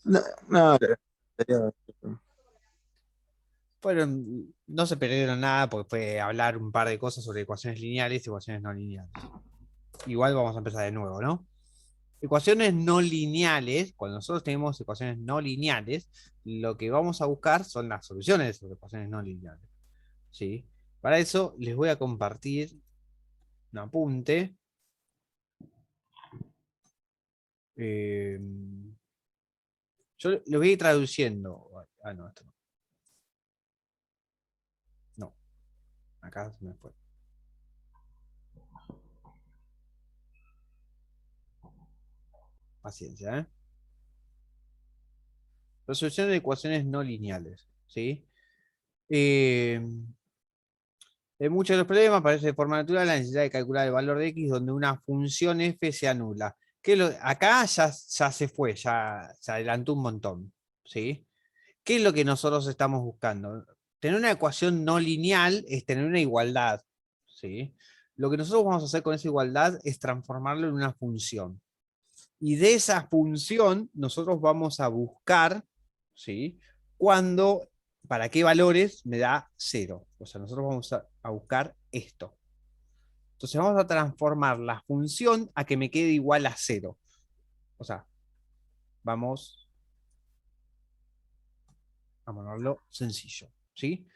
No, no, sería- No se perdieron nada porque fue hablar un par de cosas sobre ecuaciones lineales y ecuaciones no lineales. Igual vamos a empezar de nuevo, ¿no? Ecuaciones no lineales, cuando nosotros tenemos ecuaciones no lineales, lo que vamos a buscar son las soluciones de esas ecuaciones no lineales. ¿Sí? Para eso les voy a compartir un apunte. eh, yo lo voy a ir traduciendo. Ah, no, esto no. No, acá se me fue. Paciencia, ¿eh? Resolución de ecuaciones no lineales. ¿Sí? Eh, En muchos de los problemas aparece de forma natural la necesidad de calcular el valor de x donde una función f sea nula. Acá ya se fue, ya se adelantó un montón. ¿Sí? ¿Qué es lo que nosotros estamos buscando? Tener una ecuación no lineal es tener una igualdad. ¿Sí? Lo que nosotros vamos a hacer con esa igualdad es transformarlo en una función. Y de esa función nosotros vamos a buscar, ¿sí? Cuando, para qué valores me da cero. O sea, nosotros vamos a buscar esto. Entonces vamos a transformar la función a que me quede igual a cero. O sea, vamos a ponerlo sencillo, ¿sí?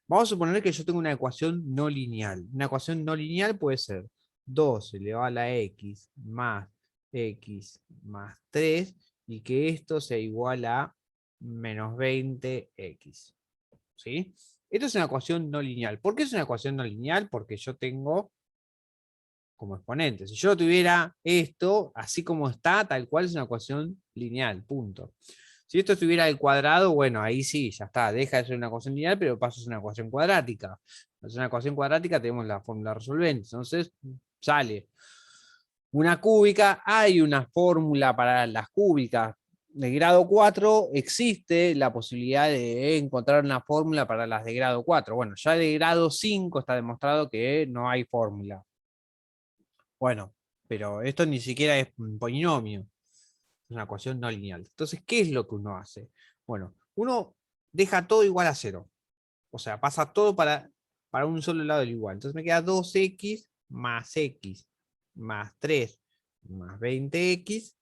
Vamos a suponer que yo tengo una ecuación no lineal. Una ecuación no lineal puede ser 2 elevado a la x más 3 y que esto sea igual a menos 20x. ¿Sí? Esto es una ecuación no lineal. ¿Por qué es una ecuación no lineal? Porque yo tengo como exponente. Si yo tuviera esto, así como está, tal cual es una ecuación lineal, punto. Si esto estuviera al cuadrado, bueno, ahí sí, ya está, deja de ser una ecuación lineal, pero pasa a ser una ecuación cuadrática. Es una ecuación cuadrática, tenemos la fórmula resolvente, entonces sale una cúbica, hay una fórmula para las cúbicas de grado 4, existe la posibilidad de encontrar una fórmula para las de grado 4. Bueno, ya de grado 5 está demostrado que no hay fórmula. Bueno, pero esto ni siquiera es un polinomio, es una ecuación no lineal. Entonces, ¿qué es lo que uno hace? Bueno, uno deja todo igual a cero. O sea, pasa todo para un solo lado del igual. Entonces me queda 2x más 3 más 20x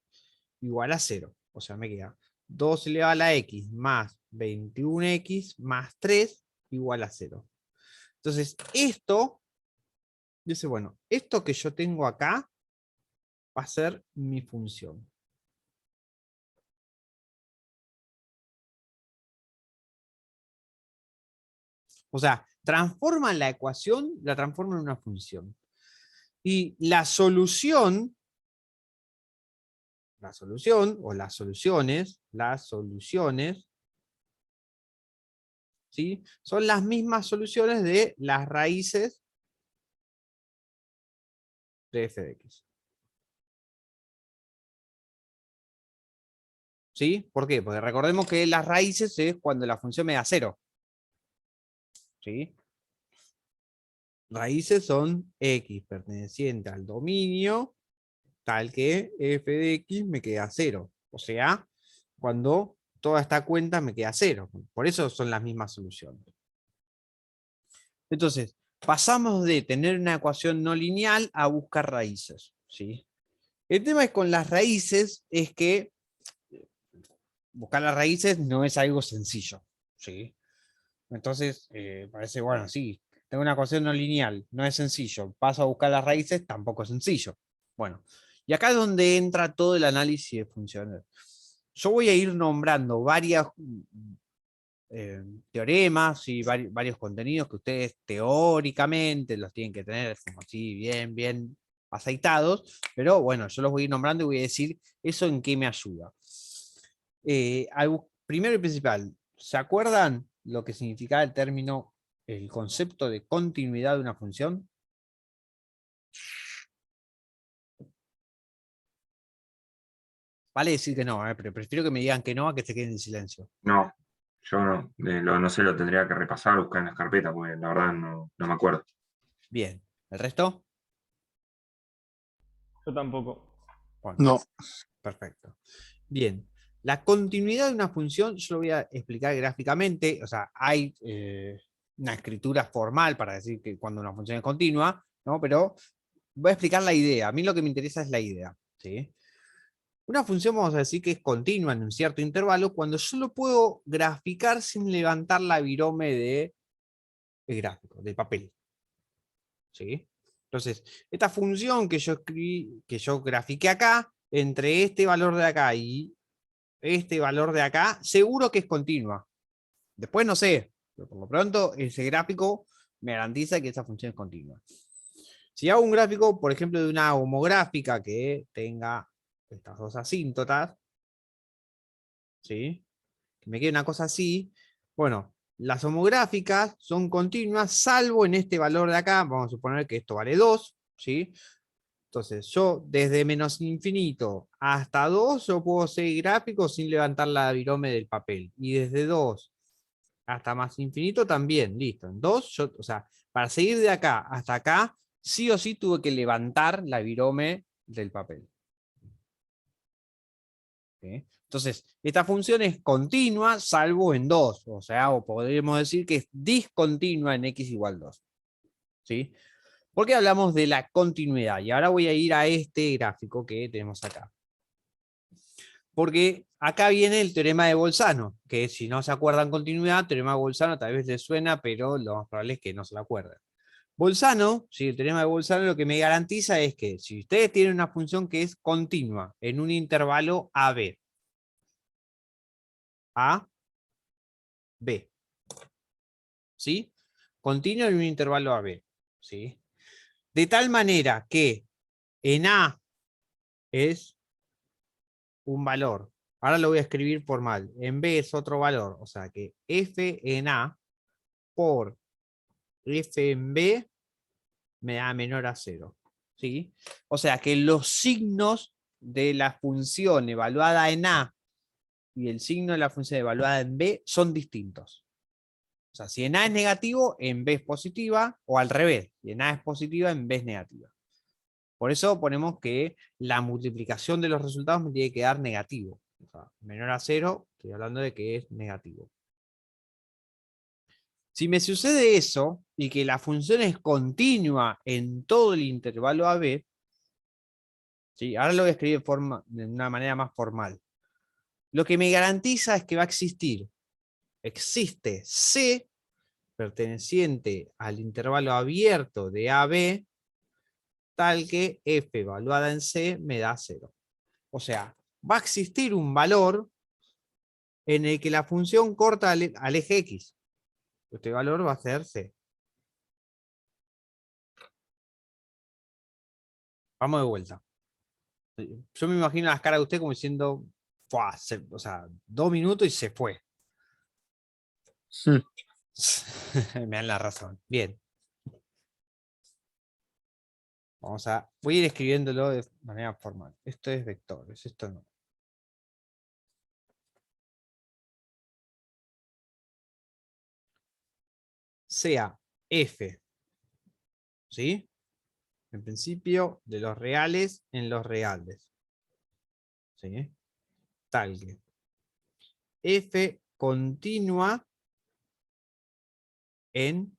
igual a cero. O sea, me queda 2 elevado a la x más 21x más 3 igual a cero. Entonces, esto, dice, bueno, esto que yo tengo acá va a ser mi función. O sea, transforma la ecuación, la transforma en una función. Y la solución o las soluciones, ¿sí? Son las mismas soluciones de las raíces de f de x. ¿Sí? ¿Por qué? Porque recordemos que las raíces es cuando la función me da cero. ¿Sí? Raíces son x perteneciente al dominio tal que f de x me queda cero. O sea, cuando toda esta cuenta me queda cero. Por eso son las mismas soluciones. Entonces, pasamos de tener una ecuación no lineal a buscar raíces. ¿Sí? El tema es con las raíces es que buscar las raíces no es algo sencillo. ¿Sí? Entonces, parece, bueno, sí, tengo una ecuación no lineal, no es sencillo. Paso a buscar las raíces, tampoco es sencillo. Bueno, y acá es donde entra todo el análisis de funciones. Yo voy a ir nombrando varias teoremas y varios contenidos que ustedes teóricamente los tienen que tener como así bien aceitados, pero bueno, yo los voy a ir nombrando y voy a decir eso en qué me ayuda. Primero y principal, ¿se acuerdan lo que significaba el término, el concepto de continuidad de una función? Vale decir que no, pero prefiero que me digan que no a que se queden en silencio. No, yo no, no sé, lo tendría que repasar, buscar en las carpetas, porque la verdad no me acuerdo. Bien, ¿el resto? Yo tampoco. Bueno, no. perfecto. Bien. La continuidad de una función, yo lo voy a explicar gráficamente, o sea, hay una escritura formal para decir que cuando una función es continua, ¿no? Pero voy a explicar la idea. A mí lo que me interesa es la idea, ¿sí? Una función vamos a decir que es continua en un cierto intervalo cuando yo lo puedo graficar sin levantar la virome de el gráfico, del papel. ¿Sí? Entonces, esta función que yo escribí, que yo grafiqué acá, entre este valor de acá y este valor de acá, seguro que es continua. Después no sé, pero por lo pronto ese gráfico me garantiza que esa función es continua. Si hago un gráfico, por ejemplo, de una homográfica que tenga estas dos asíntotas, ¿sí? Que me quede una cosa así, bueno, las homográficas son continuas, salvo en este valor de acá, vamos a suponer que esto vale 2, ¿sí? Entonces, yo desde menos infinito hasta 2, yo puedo seguir gráfico sin levantar la virome del papel. Y desde 2 hasta más infinito también, listo. En 2, yo, o sea, para seguir de acá hasta acá, sí o sí tuve que levantar la virome del papel. ¿Sí? Entonces, esta función es continua salvo en 2, o sea, o podríamos decir que es discontinua en x igual 2. ¿Sí? ¿Por qué hablamos de la continuidad? Y ahora voy a ir a este gráfico que tenemos acá. Porque acá viene el teorema de Bolzano, que si no se acuerdan continuidad, teorema de Bolzano tal vez les suena, pero lo más probable es que no se lo acuerden. Bolzano, ¿sí? El teorema de Bolzano lo que me garantiza es que si ustedes tienen una función que es continua en un intervalo AB, A, B, ¿sí? Continua en un intervalo AB, ¿sí? De tal manera que en A es un valor. Ahora lo voy a escribir formal. En B es otro valor. O sea que F en A por F en B me da menor a 0. ¿Sí? O sea que los signos de la función evaluada en A y el signo de la función evaluada en B son distintos. O sea, si en A es negativo, en B es positiva, o al revés, si en A es positiva, en B es negativa. Por eso ponemos que la multiplicación de los resultados me tiene que dar negativo. O sea, menor a 0, estoy hablando de que es negativo. Si me sucede eso, y que la función es continua en todo el intervalo AB, ¿sí? Ahora lo voy a escribir de una manera más formal. Lo que me garantiza es que va a existe C perteneciente al intervalo abierto de AB, tal que F evaluada en C me da 0. O sea, va a existir un valor en el que la función corta al eje X. Este valor va a ser C. Vamos de vuelta. Yo me imagino las caras de usted como diciendo, o sea, 2 minutos y se fue. Hmm. Me dan la razón. Bien. Voy a ir escribiéndolo de manera formal. Esto es vectores, esto no. Sea F, ¿sí? En principio, de los reales en los reales. ¿Sí? Tal que F continua en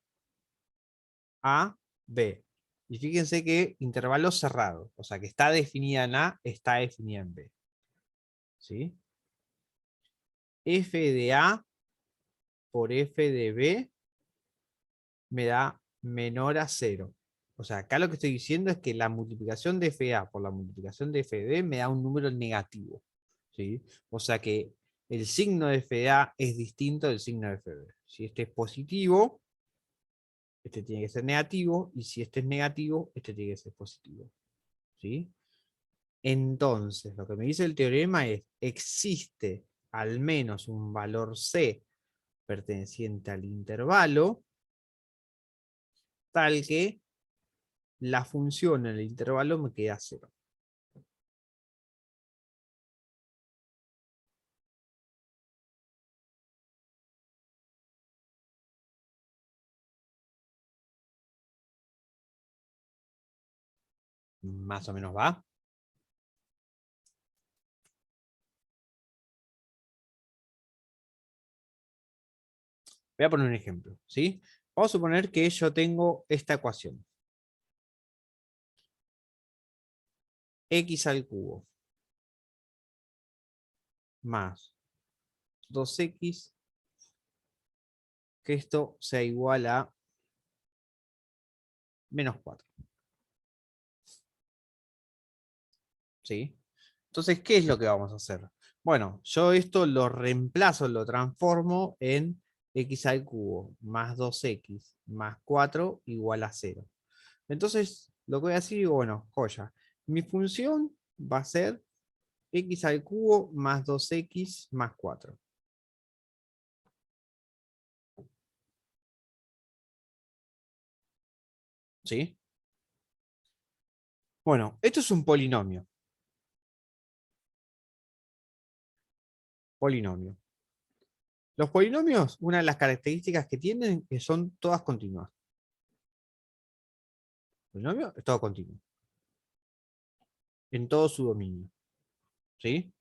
A, B. Y fíjense que intervalo cerrado, o sea que está definida en A, está definida en B. ¿Sí? F de A por F de B me da menor a 0. O sea, acá lo que estoy diciendo es que la multiplicación de FA por la multiplicación de FB me da un número negativo. ¿Sí? O sea que el signo de FA es distinto del signo de FB. Si este es positivo, este tiene que ser negativo, y si este es negativo, este tiene que ser positivo. ¿Sí? Entonces, lo que me dice el teorema es, existe al menos un valor C perteneciente al intervalo, tal que la función en el intervalo me queda 0. Más o menos va. Voy a poner un ejemplo, ¿sí? Vamos a suponer que yo tengo esta ecuación. X al cubo más 2x, que esto sea igual a menos 4. ¿Sí? Entonces, ¿qué es lo que vamos a hacer? Bueno, yo esto lo reemplazo, lo transformo en x al cubo más 2x más 4 igual a 0. Entonces, lo que voy a decir, digo, bueno, joya. Mi función va a ser x al cubo más 2x más 4. ¿Sí? Bueno, esto es un polinomio. Polinomio. Los polinomios, una de las características que tienen es que son todas continuas. El polinomio es todo continuo. En todo su dominio. ¿Sí?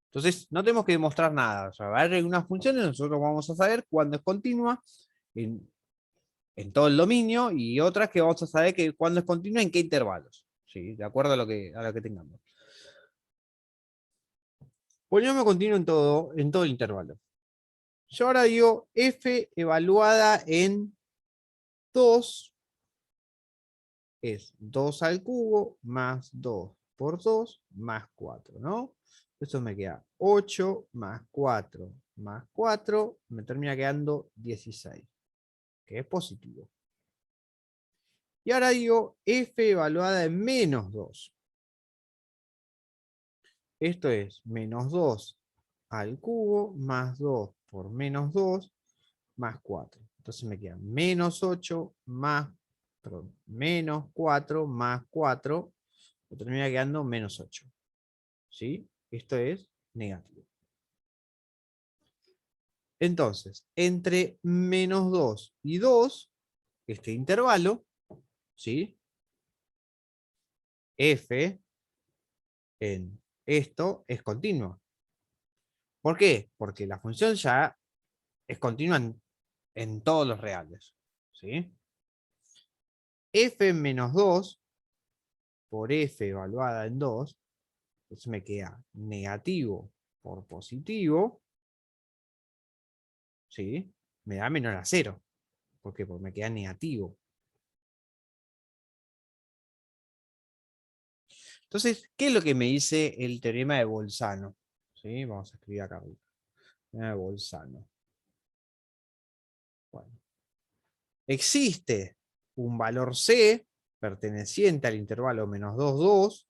Entonces, no tenemos que demostrar nada. O sea, va a haber algunas funciones, nosotros vamos a saber cuándo es continua en todo el dominio y otras que vamos a saber que cuándo es continua en qué intervalos. ¿Sí? De acuerdo a lo que tengamos. Polinomio continuo en todo el intervalo. Yo ahora digo f evaluada en 2 es 2 al cubo más 2 por 2 más 4, ¿no? Eso me queda 8 más 4 más 4, me termina quedando 16, que es positivo. Y ahora digo f evaluada en menos 2. Esto es menos 2 al cubo más 2 por menos 2 más 4. Entonces me queda menos 8 más, perdón, menos 4 más 4, me termina quedando menos 8. ¿Sí? Esto es negativo. Entonces, entre menos 2 y 2, este intervalo, ¿sí? F en esto es continuo. ¿Por qué? Porque la función ya es continua en todos los reales. ¿Sí? F en menos 2 por F evaluada en 2, entonces me queda negativo por positivo, ¿sí? Me da menor a 0. ¿Por qué? Porque me queda negativo. Entonces, ¿qué es lo que me dice el teorema de Bolzano? ¿Sí? Vamos a escribir acá. Teorema de Bolzano. Bueno. Existe un valor C perteneciente al intervalo menos 2, 2,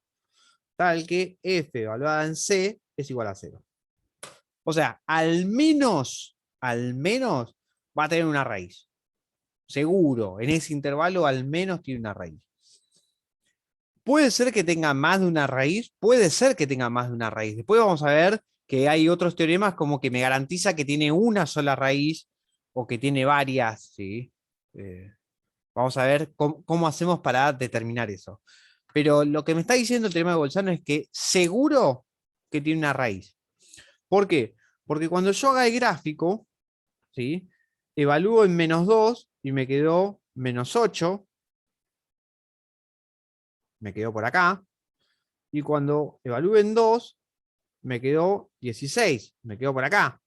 tal que f evaluada en C es igual a 0. O sea, al menos va a tener una raíz. Seguro, en ese intervalo al menos tiene una raíz. Puede ser que tenga más de una raíz, puede ser que tenga más de una raíz. Después vamos a ver que hay otros teoremas como que me garantiza que tiene una sola raíz o que tiene varias, ¿sí? Vamos a ver cómo hacemos para determinar eso. Pero lo que me está diciendo el teorema de Bolzano es que seguro que tiene una raíz. ¿Por qué? Porque cuando yo haga el gráfico, ¿sí? Evalúo en menos 2 y me quedó menos 8, me quedó por acá. Y cuando evalúe en 2, me quedó 16, me quedó por acá.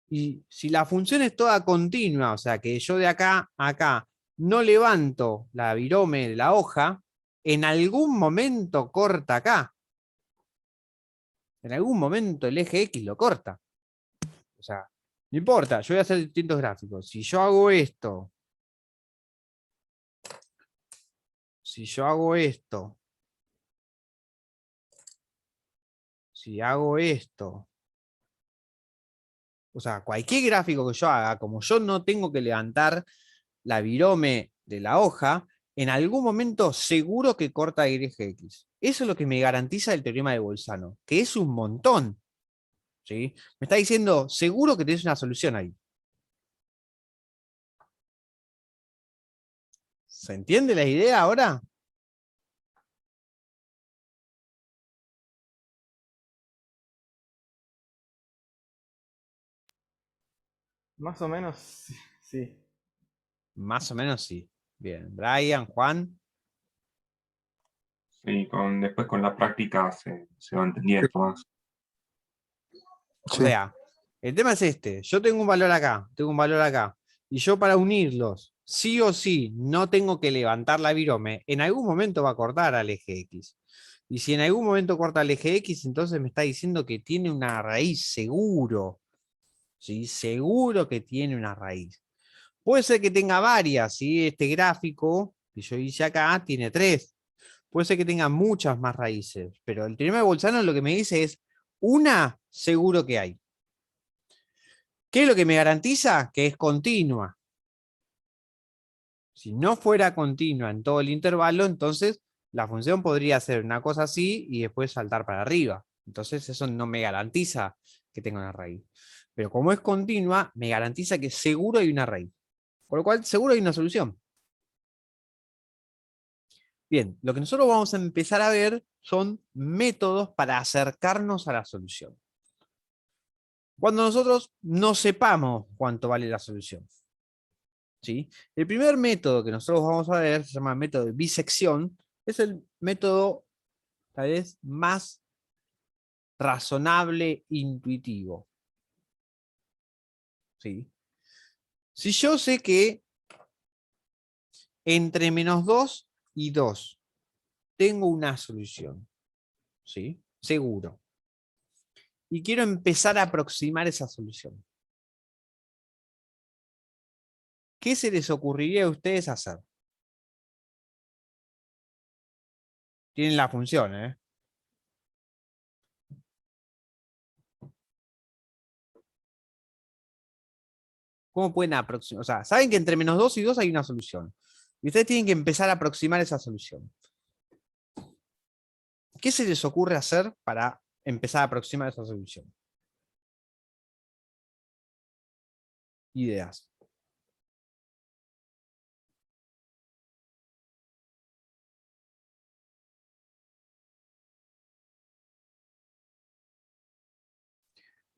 Y si la función es toda continua, o sea que yo de acá a acá no levanto la virome de la hoja, en algún momento corta acá. En algún momento el eje X lo corta. O sea, no importa, yo voy a hacer distintos gráficos. Si yo hago esto, si yo hago esto, si hago esto, o sea, cualquier gráfico que yo haga, como yo no tengo que levantar la virome de la hoja, en algún momento seguro que corta el eje X. Eso es lo que me garantiza el teorema de Bolzano, que es un montón. ¿Sí? Me está diciendo, seguro que tienes una solución ahí. ¿Se entiende la idea ahora? Más o menos, sí. Más o menos sí. Bien. Brian, Juan. Sí, después con la práctica se va entendiendo más. O Sí. sea, el tema es este. Yo tengo un valor acá, tengo un valor acá. Y yo para unirlos, sí o sí, no tengo que levantar la virome. En algún momento va a cortar al eje X. Y si en algún momento corta al eje X, entonces me está diciendo que tiene una raíz seguro. ¿Sí? Seguro que tiene una raíz. Puede ser que tenga varias, ¿sí? Este gráfico que yo hice acá tiene 3. Puede ser que tenga muchas más raíces, pero el teorema de Bolzano lo que me dice es una seguro que hay. ¿Qué es lo que me garantiza? Que es continua. Si no fuera continua en todo el intervalo, entonces la función podría hacer una cosa así y después saltar para arriba. Entonces eso no me garantiza que tenga una raíz. Pero como es continua, me garantiza que seguro hay una raíz. Por lo cual, seguro hay una solución. Bien, lo que nosotros vamos a empezar a ver son métodos para acercarnos a la solución. Cuando nosotros no sepamos cuánto vale la solución. ¿Sí? El primer método que nosotros vamos a ver se llama método de bisección. Es el método tal vez más razonable, intuitivo. ¿Sí? Si yo sé que entre -2 y 2 tengo una solución, ¿sí? Seguro. Y quiero empezar a aproximar esa solución. ¿Qué se les ocurriría a ustedes hacer? Tienen la función, ¿eh? ¿Cómo pueden aproximar? O sea, saben que entre -2 y 2 hay una solución. Y ustedes tienen que empezar a aproximar esa solución. ¿Qué se les ocurre hacer para empezar a aproximar esa solución? Ideas.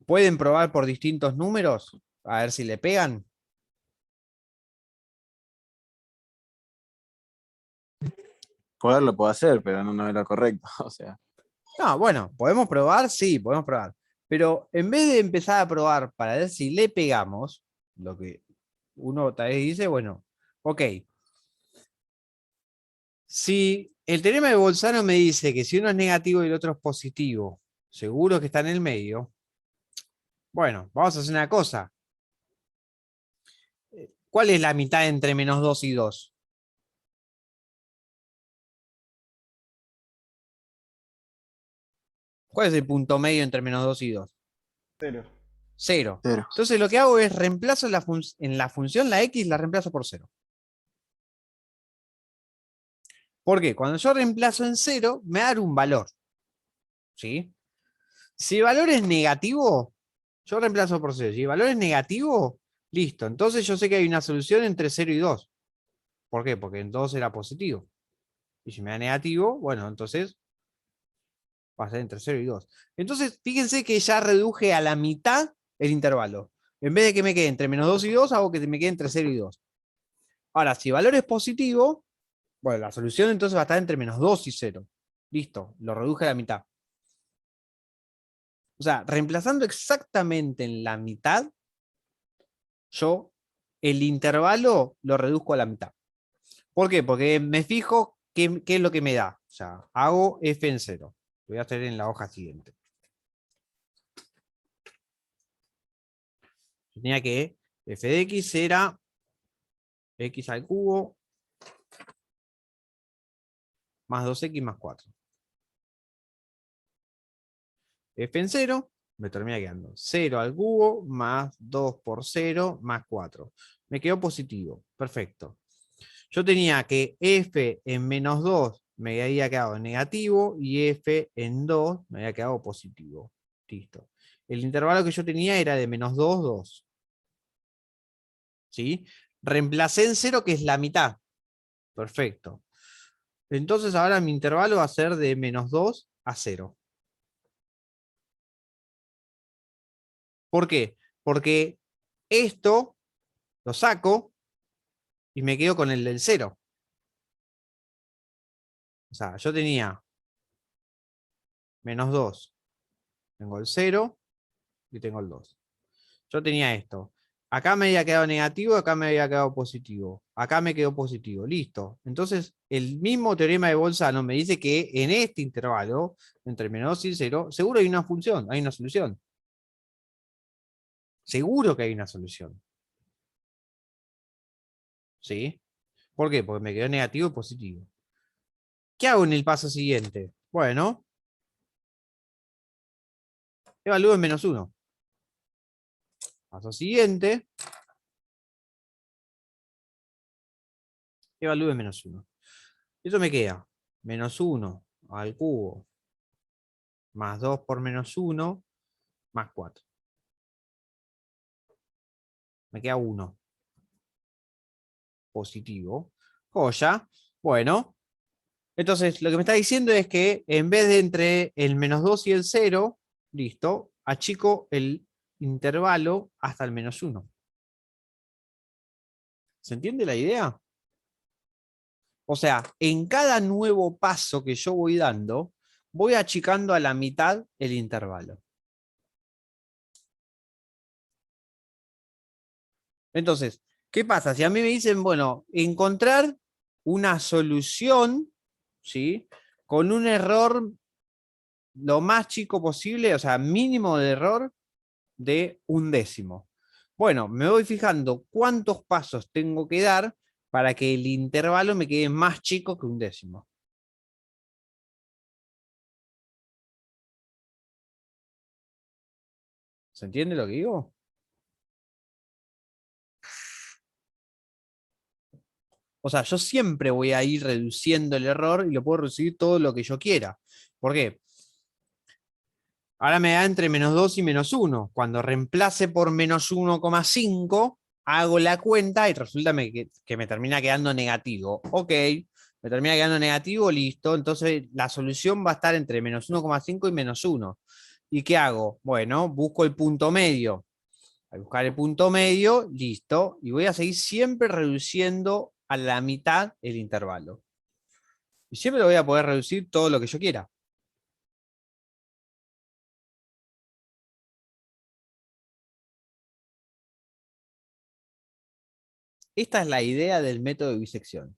¿Pueden probar por distintos números? A ver si le pegan. Poderlo puedo hacer, pero no es lo correcto. O sea, No, bueno, ¿podemos probar? Sí, podemos probar. Pero en vez de empezar a probar para ver si le pegamos, lo que uno tal vez dice, bueno, ok. Si el teorema de Bolzano me dice que si uno es negativo y el otro es positivo, seguro que está en el medio. Bueno, vamos a hacer una cosa. ¿Cuál es la mitad entre -2 y 2? ¿Cuál es el punto medio entre -2 y 2? 0. 0. 0. Entonces lo que hago es reemplazo en la función la x, la reemplazo por 0. ¿Por qué? Cuando yo reemplazo en 0, me va a dar un valor. ¿Sí? Si el valor es negativo, yo reemplazo por 0. Si el valor es negativo, listo. Entonces yo sé que hay una solución entre 0 y 2. ¿Por qué? Porque en 2 era positivo. Y si me da negativo, bueno, entonces va a ser entre 0 y 2. Entonces, fíjense que ya reduje a la mitad el intervalo. En vez de que me quede entre -2 y 2, hago que me quede entre 0 y 2. Ahora, si el valor es positivo, bueno, la solución entonces va a estar entre -2 y 0. Listo, lo reduje a la mitad. O sea, reemplazando exactamente en la mitad, yo el intervalo lo reduzco a la mitad. ¿Por qué? Porque me fijo qué es lo que me da. O sea, hago f en 0. Lo voy a hacer en la hoja siguiente. Tenía que f de x era x al cubo más 2x más 4. F en 0 me termina quedando 0 al cubo más 2 por 0 más 4. Me quedó positivo. Perfecto. Yo tenía que f en -2 me había quedado negativo y f en 2 me había quedado positivo. Listo. El intervalo que yo tenía era de -2, 2. ¿Sí? Reemplacé en 0, que es la mitad. Perfecto. Entonces ahora mi intervalo va a ser de -2 a 0. ¿Por qué? Porque Esto lo saco y me quedo con el del 0. O sea, yo tenía menos 2. Tengo el 0 y tengo el 2. Yo tenía esto. Acá me había quedado negativo, acá me había quedado positivo. Acá me quedó positivo. Listo. Entonces, el mismo teorema de Bolzano me dice que en este intervalo, entre menos 2 y el 0, seguro hay una función, hay una solución. Seguro que hay una solución. ¿Sí? ¿Por qué? Porque me quedó negativo y positivo. ¿Qué hago en el paso siguiente? Bueno, evalúo en menos 1. Paso siguiente, evalúo en menos 1. Eso me queda menos 1 al cubo más 2 por menos 1 más 4. Me queda 1 positivo. Joya. Bueno, entonces lo que me está diciendo es que en vez de entre el menos 2 y el 0, listo, achico el intervalo hasta el menos 1. ¿Se entiende la idea? O sea, en cada nuevo paso que yo voy dando, voy achicando a la mitad el intervalo. Entonces, ¿qué pasa? Si a mí me dicen, bueno, encontrar una solución, ¿sí? Con un error lo más chico posible, o sea, mínimo de error de 1/10. Bueno, me voy fijando cuántos pasos tengo que dar para que el intervalo me quede más chico que 1/10. ¿Se entiende lo que digo? O sea, yo siempre voy a ir reduciendo el error y lo puedo reducir todo lo que yo quiera. ¿Por qué? Ahora me da entre menos 2 y menos 1. Cuando reemplace por menos 1,5, hago la cuenta y resulta que me termina quedando negativo. Ok, me termina quedando negativo, listo. Entonces la solución va a estar entre menos 1,5 y menos 1. ¿Y qué hago? Bueno, busco el punto medio. Al buscar el punto medio, listo. Y voy a seguir siempre reduciendo a la mitad el intervalo. Y siempre lo voy a poder reducir todo lo que yo quiera. Esta es la idea del método de bisección.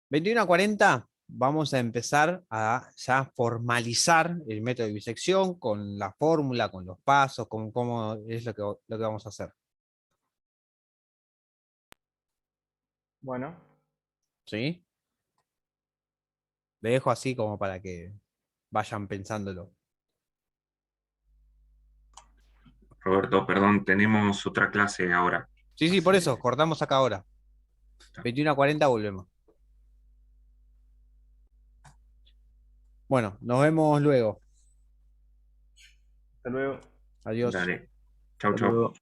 21 a 40 vamos a empezar a ya formalizar el método de bisección con la fórmula, con los pasos, con cómo es lo que vamos a hacer. Bueno, ¿Sí? Le dejo así como para que vayan pensándolo. Roberto, perdón, tenemos otra clase ahora. Sí, sí, por Así eso, que, cortamos acá ahora. 21 a 40 volvemos. Bueno, nos vemos luego. hasta luego. Adiós. dale. Chau, Hasta chau. luego.